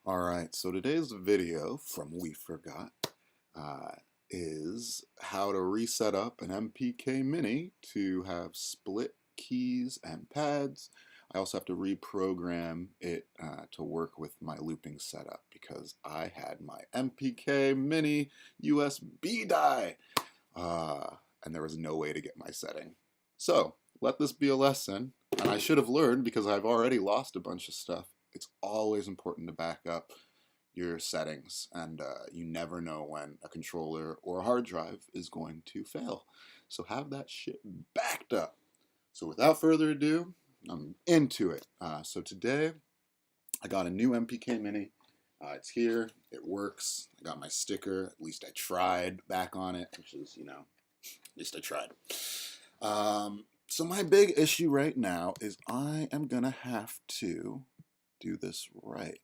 Alright, so today's video from WeForgot is how to reset up an MPK Mini to have split keys and pads. I also have to reprogram it to work with my looping setup because I had my MPK Mini USB die and there was no way to get my setting. So let this be a lesson, and I should have learned because I've already lost a bunch of stuff. It's always important to back up your settings, and you never know when a controller or a hard drive is going to fail. So have that shit backed up. So without further ado, I'm into it. So today I got a new MPK Mini. It's here. It works. I got my sticker. At least I tried back on it, which is, at least I tried. So my big issue right now is I am gonna have to do this right.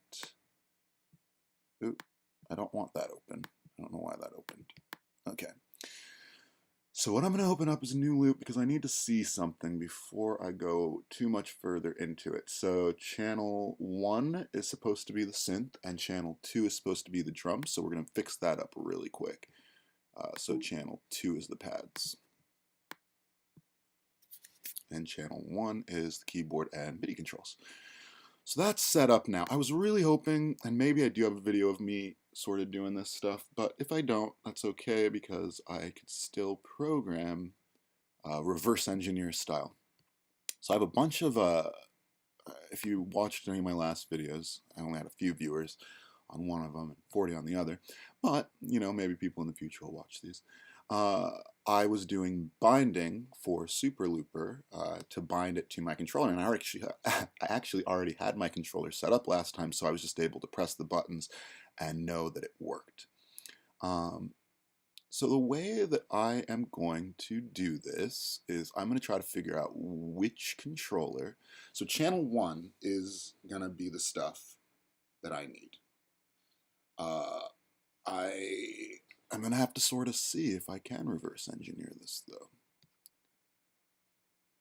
Oop, I don't want that open. I don't know why that opened. Okay. So what I'm going to open up is a new loop because I need to see something before I go too much further into it. So channel 1 is supposed to be the synth and channel 2 is supposed to be the drums. So we're going to fix that up really quick. So channel 2 is the pads. And channel 1 is the keyboard and MIDI controls. So that's set up now. I was really hoping, and maybe I do have a video of me sort of doing this stuff, but if I don't, that's okay because I could still program reverse engineer style. So I have a bunch of, if you watched any of my last videos, I only had a few viewers on one of them and 40 on the other, but, maybe people in the future will watch these. I was doing binding for SooperLooper to bind it to my controller, and I actually already had my controller set up last time, so I was just able to press the buttons and know that it worked. So the way that I am going to do this is I'm going to try to figure out which controller. So channel 1 is going to be the stuff that I need. I'm going to have to sort of see if I can reverse engineer this, though.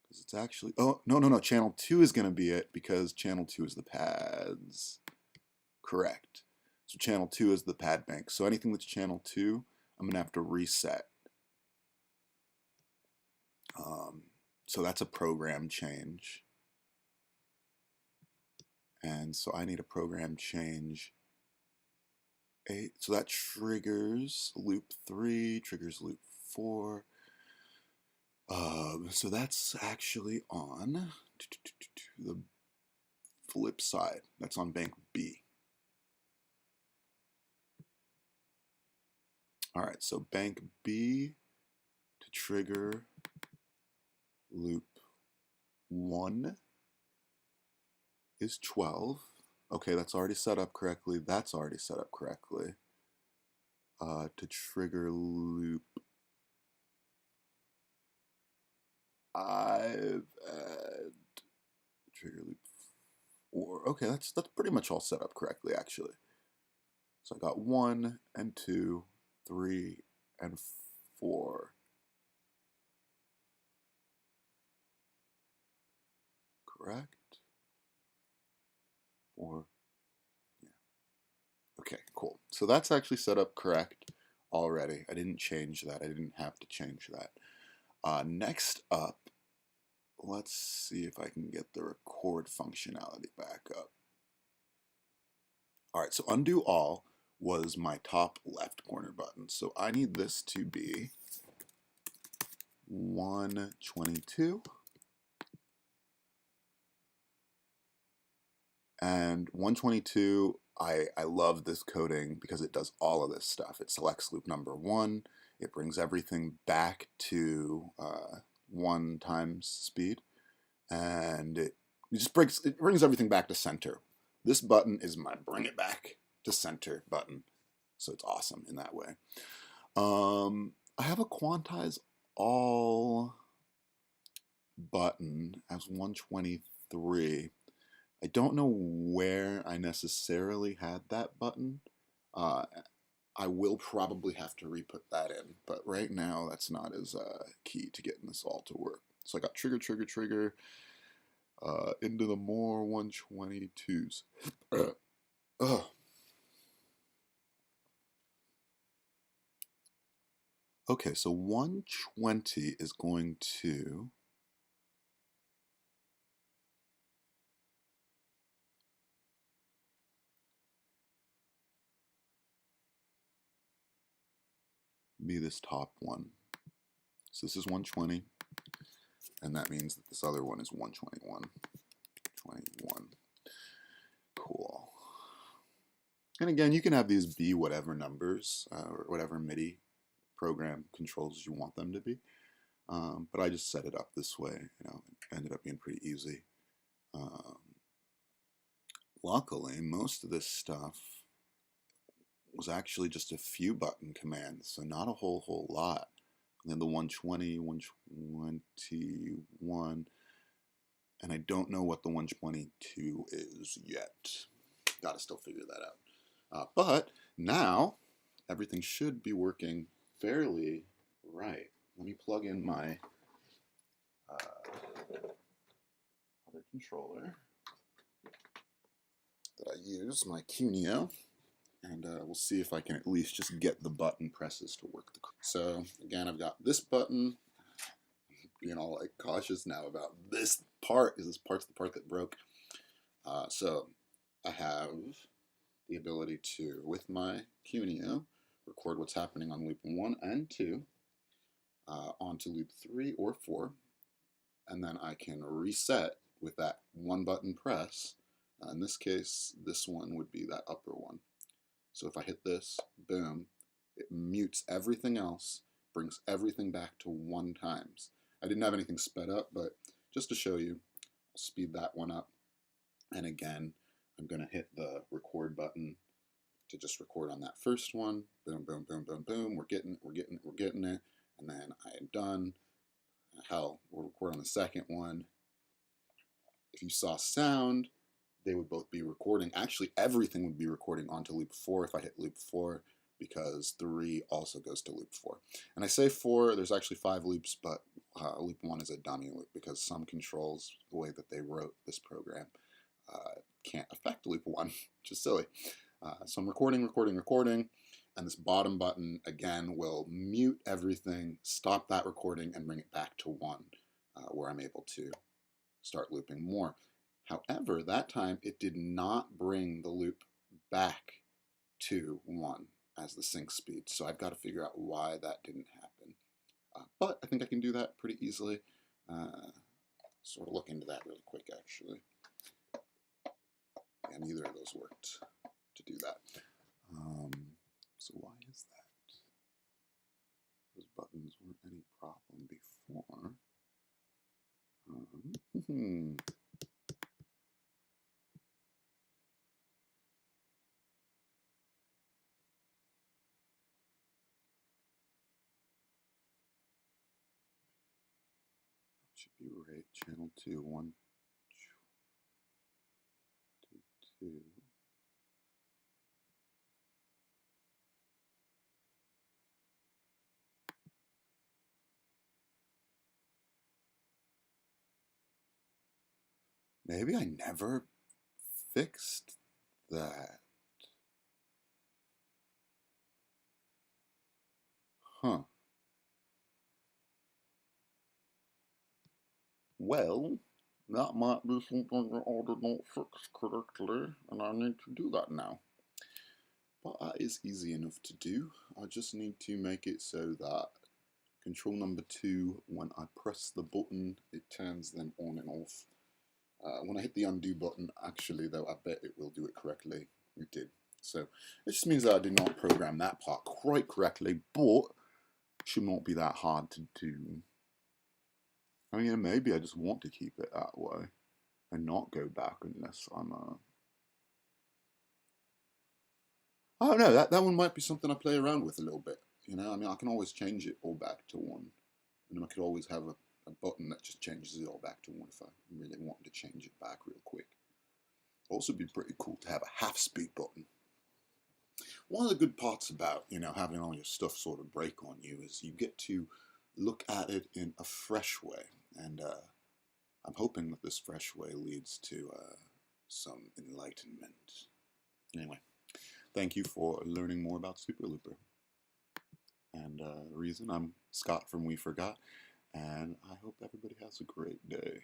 Because it's actually... Oh, no. Channel 2 is going to be it because channel 2 is the pads. Correct. So channel 2 is the pad bank. So anything that's channel 2, I'm going to have to reset. So that's a program change. And so I need a program change 8, so that triggers loop 3, triggers loop 4. So that's actually on the flip side. That's on bank B. Alright, so bank B to trigger loop 1 is 12. Okay, that's already set up correctly. That's already set up correctly. To trigger loop 5 and trigger loop 4. Okay, that's pretty much all set up correctly, actually. So I got 1 and 2, 3 and 4. Correct? 4. Yeah. Okay, cool. So that's actually set up correct already. I didn't change that. I didn't have to change that. Next up, let's see if I can get the record functionality back up. Alright, so undo all was my top left corner button. So I need this to be 122. And 122, I love this coding because it does all of this stuff. It selects loop number 1. It brings everything back to 1 times speed. And it brings everything back to center. This button is my bring it back to center button. So it's awesome in that way. I have a quantize all button as 123. I don't know where I necessarily had that button. I will probably have to re-put that in, but right now that's not as key to getting this all to work. So I got trigger, trigger, trigger, into the more 122s. Okay, so 120 is going to be this top one. So this is 120, and that means that this other one is 121. 21. Cool. And again, you can have these be whatever numbers or whatever MIDI program controls you want them to be. But I just set it up this way. You know, it ended up being pretty easy. Luckily, most of this stuff was actually just a few button commands, so not a whole lot. And then the 120, 121, and I don't know what the 122 is yet. Gotta still figure that out. But now everything should be working fairly right. Let me plug in my other controller that I use, my Cuneo, and we'll see if I can at least just get the button presses to work. So again, I've got this button. Being all like cautious now about this part, because this part's the part that broke. So I have the ability to, with my Cuneo, record what's happening on loop 1 and 2 onto loop 3 or 4, and then I can reset with that one button press. In this case, this one would be that upper one. So if I hit this, boom, it mutes everything else, brings everything back to 1 times. I didn't have anything sped up, but just to show you, I'll speed that one up. And again, I'm going to hit the record button to just record on that first one. Boom, boom, boom, boom, boom. We're getting it. And then I am done. Hell, we'll record on the second one. If you saw sound, they would both be recording. Actually, everything would be recording onto loop 4 if I hit loop 4, because 3 also goes to loop 4. And I say 4, there's actually 5 loops, but loop 1 is a dummy loop because some controls, the way that they wrote this program, can't affect loop 1, which is silly. So I'm recording, and this bottom button, again, will mute everything, stop that recording, and bring it back to 1, where I'm able to start looping more. However, that time, it did not bring the loop back to 1 as the sync speed, so I've got to figure out why that didn't happen. But I think I can do that pretty easily. Sort of look into that really quick, actually. Yeah, neither of those worked to do that. So why is that? Those buttons weren't any problem before. Should be right. Channel 2, 1, 2, 2. Maybe I never fixed that. Huh. Well, that might be something that I did not fix correctly, and I need to do that now. But that is easy enough to do. I just need to make it so that control number 2, when I press the button, it turns them on and off. When I hit the undo button, actually though, I bet it will do it correctly. It did. So it just means that I did not program that part quite correctly, but it should not be that hard to do. I mean, maybe I just want to keep it that way and not go back unless I'm I don't know, that one might be something I play around with a little bit. You know, I mean, I can always change it all back to 1. And I could always have a button that just changes it all back to 1 if I really wanted to change it back real quick. Also be pretty cool to have a half-speed button. One of the good parts about, you know, having all your stuff sort of break on you is you get to look at it in a fresh way. And I'm hoping that this fresh way leads to some enlightenment. Anyway, thank you for learning more about SooperLooper. and reason. I'm Scott from WeForgot, and I hope everybody has a great day.